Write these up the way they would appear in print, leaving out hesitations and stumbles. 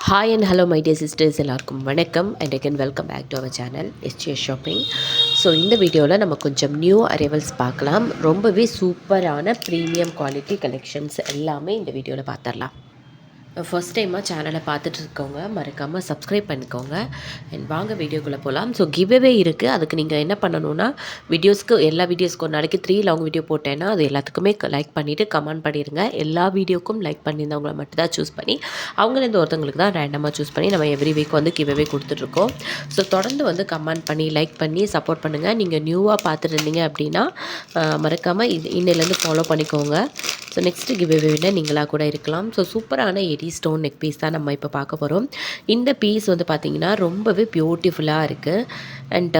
Hi and hello my dear sisters, எல்லாருக்கும் வணக்கம் and again welcome back to our channel SGS shopping. So இந்த வீடியோவில் நம்ம கொஞ்சம் நியூ அரைவல்ஸ் பார்க்கலாம். ரொம்பவே சூப்பரான ப்ரீமியம் குவாலிட்டி கலெக்ஷன்ஸ் எல்லாமே இந்த வீடியோவில் பார்த்துடலாம். ஃபர்ஸ்ட் டைமாக சேனலை பார்த்துட்டு இருக்கவங்க மறக்காமல் சப்ஸ்கிரைப் பண்ணிக்கோங்க அண்ட் வாங்க வீடியோக்குள்ளே போகலாம். ஸோ கிவ்அவே இருக்குது. அதுக்கு நீங்கள் என்ன பண்ணணுன்னா எல்லா வீடியோஸ்க்கு ஒரு நாளைக்கு 3 லாங் வீடியோ போட்டேன்னா அது எல்லாத்துக்குமே லைக் பண்ணிவிட்டு கமெண்ட் பண்ணிடுங்க. எல்லா வீடியோக்கும் லைக் பண்ணியிருந்தவங்கள மட்டும் தான் சூஸ் பண்ணி அவங்களேருந்து ஒருத்தவங்களுக்கு தான் ரேண்டமாக சூஸ் பண்ணி நம்ம எவ்ரி வீக் வந்து கிவ்அவே கொடுத்துட்ருக்கோம். ஸோ தொடர்ந்து வந்து கமெண்ட் பண்ணி லைக் பண்ணி சப்போர்ட் பண்ணுங்கள். நீங்கள் நியூவாக பார்த்துட்டு இருந்தீங்க அப்படின்னா மறக்காமல் இன்னிலேருந்து ஃபாலோ பண்ணிக்கோங்க. ஸோ நெக்ஸ்ட்டு கிவ்அவே விட நீங்களாக கூட இருக்கலாம். ஸோ சூப்பரான ஸ்டோன் நெக் பீஸ் தான் நம்ம இப்போ பார்க்க போகிறோம். இந்த பீஸ் வந்து பார்த்திங்கன்னா ரொம்பவே பியூட்டிஃபுல்லாக இருக்குது அண்ட்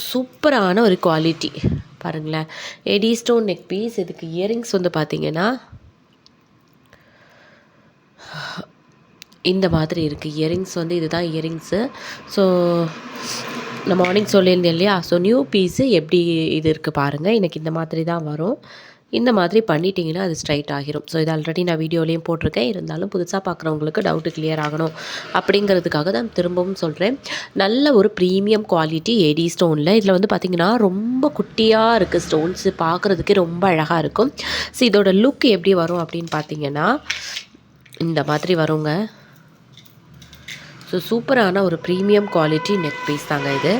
சூப்பரான ஒரு குவாலிட்டி பாருங்களேன். AD stone neck piece. இதுக்கு இயரிங்ஸ் வந்து பார்த்திங்கன்னா இந்த மாதிரி இருக்குது. இயரிங்ஸ் வந்து இதுதான் இயரிங்ஸு. ஸோ நான் மார்னிங் சொல்லியிருந்தேன் இல்லையா, ஸோ நியூ பீஸு எப்படி இது இருக்குது பாருங்கள். எனக்கு இந்த மாதிரி தான் வரும். இந்த மாதிரி பண்ணிட்டீங்கன்னா அது ஸ்ட்ரைட் ஆகிரும். ஸோ இது ஆல்ரெடி நான் வீடியோலேயும் போட்டிருக்கேன். இருந்தாலும் புதுசாக பார்க்குறவங்களுக்கு டவுட்டு கிளியர் ஆகணும் அப்படிங்கிறதுக்காக தான் திரும்பவும் சொல்கிறேன். நல்ல ஒரு ப்ரீமியம் குவாலிட்டி ஏடி ஸ்டோனில். இதில் வந்து பார்த்திங்கன்னா ரொம்ப குட்டியாக இருக்குது. ஸ்டோன்ஸு பார்க்குறதுக்கே ரொம்ப அழகாக இருக்கும். ஸோ இதோட லுக் எப்படி வரும் அப்படின்னு பார்த்திங்கன்னா இந்த மாதிரி வருங்க. ஸோ சூப்பரான ஒரு ப்ரீமியம் குவாலிட்டி நெக் பீஸ் தாங்க இது.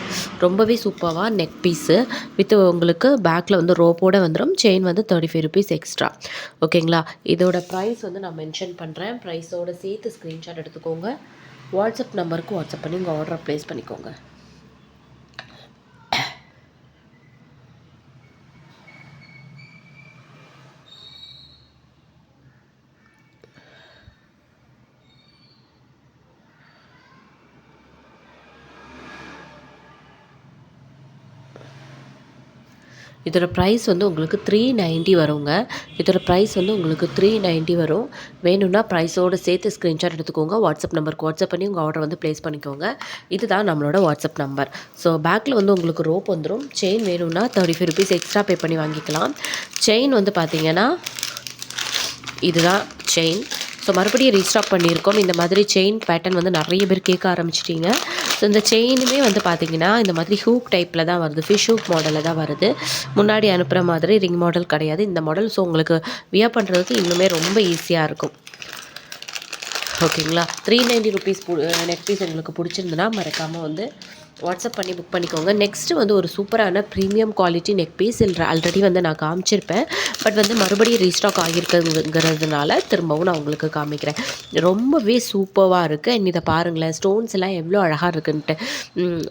ரொம்பவே சூப்பராக நெக் பீஸு வித் உங்களுக்கு பேக்கில் வந்து ரோப்போடு வந்துடும். செயின் வந்து 35 ருபீஸ் எக்ஸ்ட்ரா. ஓகேங்களா. இதோட ப்ரைஸ் வந்து நான் மென்ஷன் பண்ணுறேன். ப்ரைஸோடு சேர்த்து ஸ்க்ரீன்ஷாட் எடுத்துக்கோங்க. வாட்ஸ்அப் நம்பருக்கு வாட்ஸ்அப் பண்ணி உங்கள் ஆர்டரை ப்ளேஸ் பண்ணிக்கோங்க. இதோட ப்ரைஸ் வந்து உங்களுக்கு 390 வருங்க. இதோட ப்ரைஸ் வந்து உங்களுக்கு 390 வரும். வேணும்னா ப்ரைஸோடு சேர்த்து ஸ்க்ரீன்ஷாட் எடுத்துக்கோங்க. வாட்ஸ்அப் நம்பருக்கு வாட்ஸ்அப் பண்ணி உங்கள் ஆர்டர் வந்து ப்ளேஸ் பண்ணிக்கோங்க. இதுதான் நம்மளோட வாட்ஸ்அப் நம்பர். ஸோ பேக்கில் வந்து உங்களுக்கு ரோப் வந்துடும். செயின் வேணும்னா 35 ருபீஸ் எக்ஸ்ட்ரா பே பண்ணி வாங்கிக்கலாம். செயின் வந்து பார்த்திங்கன்னா இதுதான் செயின். ஸோ மறுபடியும் ரீஸ்டாக் பண்ணியிருக்கோம். இந்த மாதிரி செயின் பேட்டர்ன் வந்து நிறைய பேர் கேட்க ஆரம்பிச்சிட்டிங்க. ஸோ இந்த செயினுமே வந்து பார்த்திங்கன்னா இந்த மாதிரி ஹூக் டைப்பில் தான் வருது. ஃபிஷ் ஹூக் மாடலில் தான் வருது. முன்னாடி அனுப்புகிற மாதிரி ரிங் மாடல் கிடையாது இந்த மாடல். ஸோ உங்களுக்கு வியர் பண்ணுறதுக்கு இன்னுமே ரொம்ப ஈஸியாக இருக்கும். ஓகேங்களா. 390 ருபீஸ் நெக் பீஸ் உங்களுக்கு பிடிச்சிருந்துன்னா மறக்காமல் வந்து வாட்ஸ்அப் பண்ணி புக் பண்ணிக்கோங்க. நெக்ஸ்ட்டு வந்து ஒரு சூப்பரான premium quality neck piece already வந்து நான் காமிச்சிருப்பேன். பட் வந்து மறுபடியும் ரீஸ்டாக் ஆகியிருக்குங்கிறதுனால திரும்பவும் நான் உங்களுக்கு காமிக்கிறேன். ரொம்பவே சூப்பராக இருக்குது. அண்ட் இதை பாருங்களேன், ஸ்டோன்ஸ் எல்லாம் எவ்வளோ அழகாக இருக்குன்ட்டு.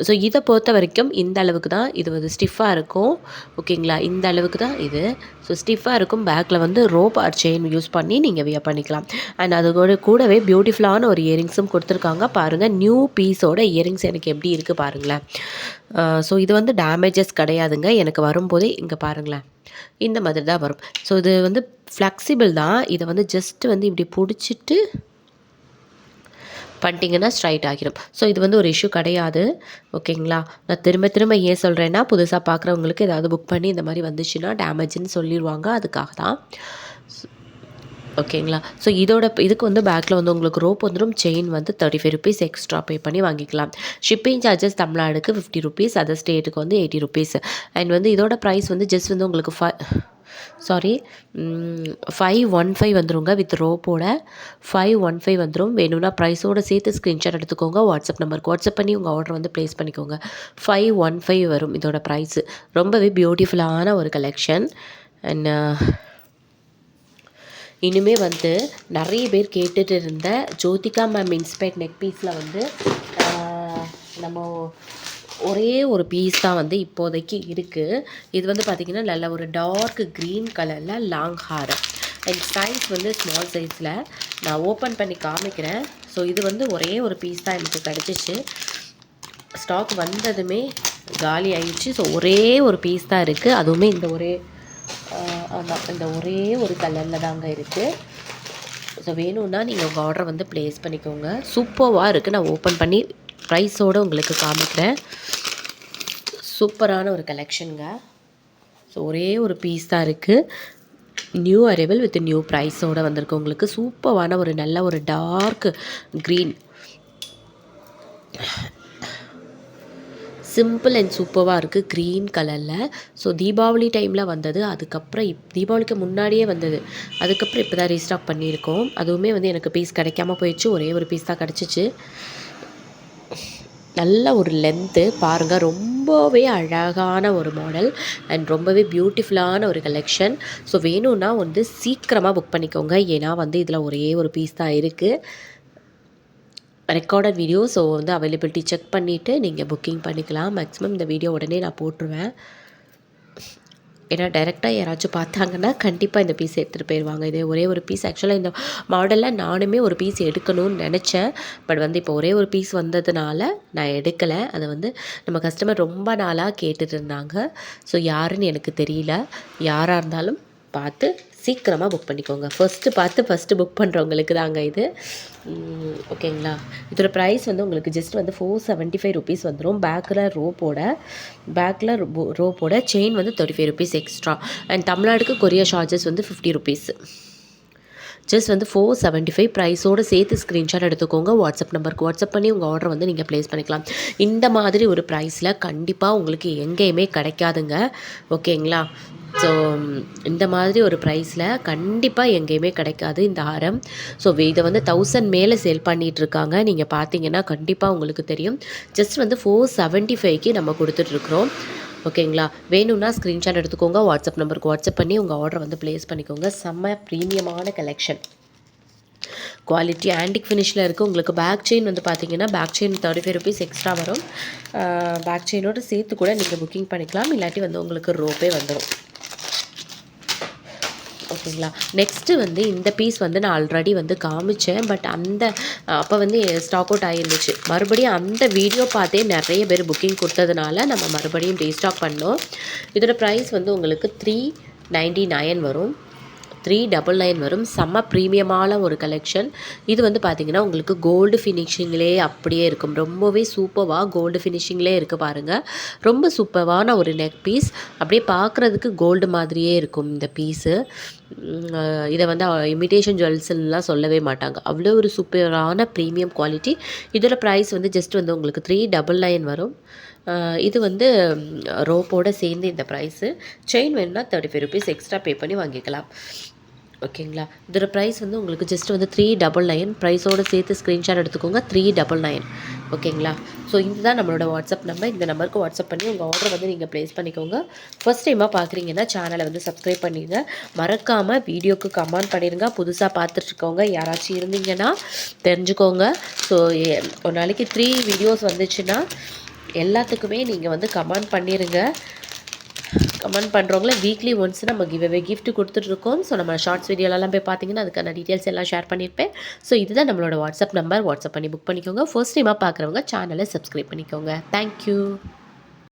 ஸோ இதை பொறுத்த வரைக்கும் இந்த அளவுக்கு தான் இது வந்து ஸ்டிஃபாக இருக்கும். ஓகேங்களா. இந்த அளவுக்கு தான் இது. ஸோ ஸ்டிஃபாக இருக்கும். பேக்கில் வந்து ரோப் ஆர் செயின் யூஸ் பண்ணி நீங்கள் வியர் பண்ணிக்கலாம். அண்ட் அதோட கூடவே பியூட்டிஃபுல்லான ஒரு இயரிங்ஸும் கொடுத்துருக்காங்க. பாருங்கள், நியூ பீஸோட இயரிங்ஸ் எனக்கு எப்படி இருக்குது பாருங்களேன். ஸோ இது வந்து டேமேஜஸ் கிடையாதுங்க. எனக்கு வரும்போதே இங்கே பாருங்களேன் இந்த மாதிரி தான் வரும். ஸோ இது வந்து ஃப்ளெக்சிபிள் தான். இதை வந்து ஜஸ்ட்டு வந்து இப்படி பிடிச்சிட்டு பண்ணிட்டீங்கன்னா ஸ்ட்ரைட் ஆகிடும். ஸோ இது வந்து ஒரு இஷ்யூ கிடையாது. ஓகேங்களா. நான் திரும்ப ஏன் சொல்கிறேன்னா, புதுசாக பார்க்குறவங்களுக்கு ஏதாவது புக் பண்ணி இந்த மாதிரி வந்துச்சுன்னா டேமேஜ்னு சொல்லிடுவாங்க. அதுக்காக தான். ஓகேங்களா. ஸோ இதுக்கு வந்து பேக்கில் வந்து உங்களுக்கு ரோப் வந்துடும். செயின் வந்து 35 ருபீஸ் எக்ஸ்ட்ரா பே பண்ணி வாங்கிக்கலாம். ஷிப்பிங் சார்ஜஸ் தமிழ்நாடுக்கு 50 ருபீஸ், அதர் ஸ்டேட்டுக்கு வந்து 80 ருபீஸ். அண்ட் வந்து இதோட ப்ரைஸ் வந்து ஜஸ்ட் வந்து உங்களுக்கு 515 வந்துருங்க. வித் ரோப்போட 515 வந்துடும். வேணும்னா ப்ரைஸோடு சேர்த்து ஸ்க்ரீன்ஷாட் எடுத்துக்கோங்க. வாட்ஸ்அப் நம்பருக்கு வாட்ஸ்அப் பண்ணி உங்கள் ஆர்டர் வந்து ப்ளேஸ் பண்ணிக்கோங்க. 515 வரும் இதோட ப்ரைஸு. ரொம்பவே பியூட்டிஃபுல்லான ஒரு கலெக்ஷன். அண்ட் இனிமே வந்து நிறைய பேர் கேட்டுட்டு இருந்த ஜோதிகா மேம் இன்ஸ்பைர்ட் நெக் பீஸில் வந்து நம்ம ஒரே ஒரு பீஸ் தான் வந்து இப்போதைக்கு இருக்குது. இது வந்து பார்த்திங்கன்னா நல்ல ஒரு டார்க் க்ரீன் கலரில் லாங் ஹேர் அண்ட் சைஸ் வந்து ஸ்மால் சைஸில் நான் ஓப்பன் பண்ணி காமிக்கிறேன். ஸோ இது வந்து ஒரே ஒரு பீஸ் தான் எனக்கு கிடச்சிச்சு. ஸ்டாக் வந்ததுமே காலி ஆயிடுச்சு. ஸோ ஒரே ஒரு பீஸ் தான் இருக்குது. அதுவுமே இந்த ஒரே ஒரு கலரில் தாங்க இருக்குது. ஸோ வேணும்னா நீங்கள் உங்கள் ஆர்டரை வந்து ப்ளேஸ் பண்ணிக்கோங்க. சூப்பராக இருக்குது. நான் ஓப்பன் பண்ணி ப்ரைஸோடு உங்களுக்கு காமிக்கிறேன். சூப்பரான ஒரு கலெக்ஷனுங்க. ஸோ ஒரே ஒரு பீஸ் தான் இருக்குது. நியூ அரைவல் வித் நியூ ப்ரைஸோடு வந்திருக்கு உங்களுக்கு. சூப்பரான ஒரு நல்ல ஒரு டார்க் க்ரீன், சிம்பிள் அண்ட் சூப்பராக இருக்குது க்ரீன் கலரில். ஸோ தீபாவளி டைமில் வந்தது, அதுக்கப்புறம் தீபாவளிக்கு முன்னாடியே வந்தது, அதுக்கப்புறம் இப்போ தான் ரீஸ்டாக் பண்ணியிருக்கோம். அதுவுமே வந்து எனக்கு பீஸ் கிடைக்காம போயிடுச்சு, ஒரே ஒரு பீஸ் தான் கிடச்சிச்சு. நல்ல ஒரு லென்த்து பாருங்கள், ரொம்பவே அழகான ஒரு மாடல் அண்ட் ரொம்பவே பியூட்டிஃபுல்லான ஒரு கலெக்ஷன். ஸோ வேணும்னா வந்து சீக்கிரமாக புக் பண்ணிக்கோங்க, ஏன்னா வந்து இதில் ஒரே ஒரு பீஸ் தான் இருக்குது. ரெக்கார்டட் வீடியோ, ஸோ வந்து அவைலபிலிட்டி செக் பண்ணிவிட்டு நீங்கள் புக்கிங் பண்ணிக்கலாம். மேக்ஸிமம் இந்த வீடியோ உடனே நான் போட்டுருவேன், ஏன்னா டைரெக்டாக யாராச்சும் பார்த்தாங்கன்னா கண்டிப்பாக இந்த பீஸ் எடுத்துகிட்டு போயிடுவாங்க. இதே ஒரே ஒரு பீஸ். ஆக்சுவலாக இந்த மாடலில் நானுமே ஒரு பீஸ் எடுக்கணும்னு நினச்சேன், பட் வந்து இப்போ ஒரே ஒரு பீஸ் வந்ததுனால நான் எடுக்கலை. அதை வந்து நம்ம கஸ்டமர் ரொம்ப நாளாக கேட்டுட்டு இருந்தாங்க. ஸோ யாருன்னு எனக்கு தெரியல. யாராக இருந்தாலும் பார்த்து சீக்கிரமாக புக் பண்ணிக்கோங்க. ஃபஸ்ட்டு புக் பண்ணுறவங்களுக்கு தாங்க இது. ஓகேங்களா. இதோட ப்ரைஸ் வந்து உங்களுக்கு ஜஸ்ட் வந்து 475 ருபீஸ் வந்துடும். பேக்கில் ரோப்போட செயின் வந்து 35 ருபீஸ் எக்ஸ்ட்ரா. அண்ட் தமிழ்நாடுக்கு கொரியர் சார்ஜஸ் வந்து 50 ருபீஸ். ஜஸ்ட் வந்து 475 ப்ரைஸோடு சேர்த்து ஸ்க்ரீன்ஷாட் எடுத்துக்கோங்க. வாட்ஸ்அப் நம்பருக்கு வாட்ஸ்அப் பண்ணி உங்கள் ஆர்டர் வந்து நீங்கள் ப்ளேஸ் பண்ணிக்கலாம். இந்த மாதிரி ஒரு ப்ரைஸில் கண்டிப்பாக உங்களுக்கு எங்கேயுமே கிடைக்காதுங்க. ஓகேங்களா. ஸோ இந்த மாதிரி ஒரு ப்ரைஸில் கண்டிப்பாக எங்கேயுமே கிடைக்காது இந்த ஹாரம். ஸோ இதை வந்து 1000 மேலே சேல் பண்ணிகிட்ருக்காங்க. நீங்கள் பார்த்தீங்கன்னா கண்டிப்பாக உங்களுக்கு தெரியும். ஜஸ்ட் வந்து 475க்கு நம்ம கொடுத்துட்ருக்குறோம். ஓகேங்களா. வேணும்னா ஸ்க்ரீன்ஷாட் எடுத்துக்கோங்க. வாட்ஸ்அப் நம்பருக்கு வாட்ஸ்அப் பண்ணி உங்கள் ஆர்டர் வந்து ப்ளேஸ் பண்ணிக்கோங்க. செம்ம ப்ரீமியமான கலெக்ஷன், குவாலிட்டி ஆன்டிக் ஃபினிஷில் இருக்குது. உங்களுக்கு பேக் செயின் வந்து பார்த்தீங்கன்னா பேக் செயின் 35 ருபீஸ் எக்ஸ்ட்ரா வரும். பேக் செயினோடு சேர்த்து கூட நீங்கள் புக்கிங் பண்ணிக்கலாம், இல்லாட்டி வந்து உங்களுக்கு ரோப்பே வந்துடும். ஓகேங்களா. நெக்ஸ்ட்டு வந்து இந்த பீஸ் வந்து நான் ஆல்ரெடி வந்து காமிச்சேன், பட் அப்போ வந்து ஸ்டாக் அவுட் ஆகிருந்துச்சு. மறுபடியும் அந்த வீடியோ பார்த்தே நிறைய பேர் புக்கிங் கொடுத்ததுனால நம்ம மறுபடியும் ரீஸ்டாக் பண்ணோம். இதோட ப்ரைஸ் வந்து உங்களுக்கு 399 வரும், 399 வரும். செம்ம ப்ரீமியமான ஒரு கலெக்ஷன். இது வந்து பார்த்திங்கன்னா உங்களுக்கு கோல்டு ஃபினிஷிங்லேயே அப்படியே இருக்கும். ரொம்பவே சூப்பராக கோல்டு ஃபினிஷிங்லேயே இருக்குது பாருங்கள். ரொம்ப சூப்பரான ஒரு நெக் பீஸ், அப்படியே பார்க்குறதுக்கு கோல்டு மாதிரியே இருக்கும் இந்த பீஸு. இதை வந்து இமிடேஷன் ஜுவல்ஸ்லாம் சொல்லவே மாட்டாங்க, அவ்வளோ ஒரு சூப்பரான ப்ரீமியம் குவாலிட்டி. இதோட ப்ரைஸ் வந்து ஜஸ்ட் வந்து உங்களுக்கு 399 வரும். இது வந்து ரோப்போடு சேர்ந்து இந்த ப்ரைஸு. செயின் வேணுன்னா 35 ருபீஸ் எக்ஸ்ட்ரா பே பண்ணி வாங்கிக்கலாம். ஓகேங்களா. இதோட ப்ரைஸ் வந்து உங்களுக்கு ஜஸ்ட் வந்து 399. ப்ரைஸோடு சேர்த்து ஸ்க்ரீன்ஷாட் எடுத்துக்கோங்க, 399. ஓகேங்களா. ஸோ இதுதான் நம்மளோட வாட்ஸ்அப் நம்பர். இந்த நம்பருக்கு வாட்ஸ்அப் பண்ணி உங்கள் ஆர்டர் வந்து நீங்கள் ப்ளேஸ் பண்ணிக்கோங்க. ஃபஸ்ட் டைமாக பார்க்குறீங்கன்னா சேனலை வந்து சப்ஸ்கிரைப் பண்ணிடுங்க. மறக்காமல் வீடியோக்கு கமெண்ட் பண்ணிடுங்க. புதுசாக பார்த்துட்ருக்கவங்க யாராச்சும் இருந்தீங்கன்னா தெரிஞ்சுக்கோங்க. ஸோ ஒரு நாளைக்கு 3 வீடியோஸ் வந்துச்சுன்னா எல்லாத்துக்குமே நீங்கள் வந்து கமெண்ட் பண்ணிடுங்க. கமெண்ட் பண்ணுறவங்கள வீக்லி ஒன்ஸ் நம்ம கிஃப்ட் கொடுத்துட்ருக்கோம். ஸோ நம்ம ஷார்ட்ஸ் வீடியோலலாம் போய் பார்த்தீங்கன்னா அதுக்கான டீட்டெயில்ஸ் எல்லாம் ஷேர் பண்ணியிருப்பேன். ஸோ இதுதான் நம்மளோட வாட்ஸ்அப் நம்பர். வாட்ஸ்அப் பண்ணி புக் பண்ணிக்கோங்க. ஃபர்ஸ்ட் டைமாக பார்க்குறவங்க சேனலை சப்ஸ்கிரைப் பண்ணிக்கோங்க. தேங்க்யூ.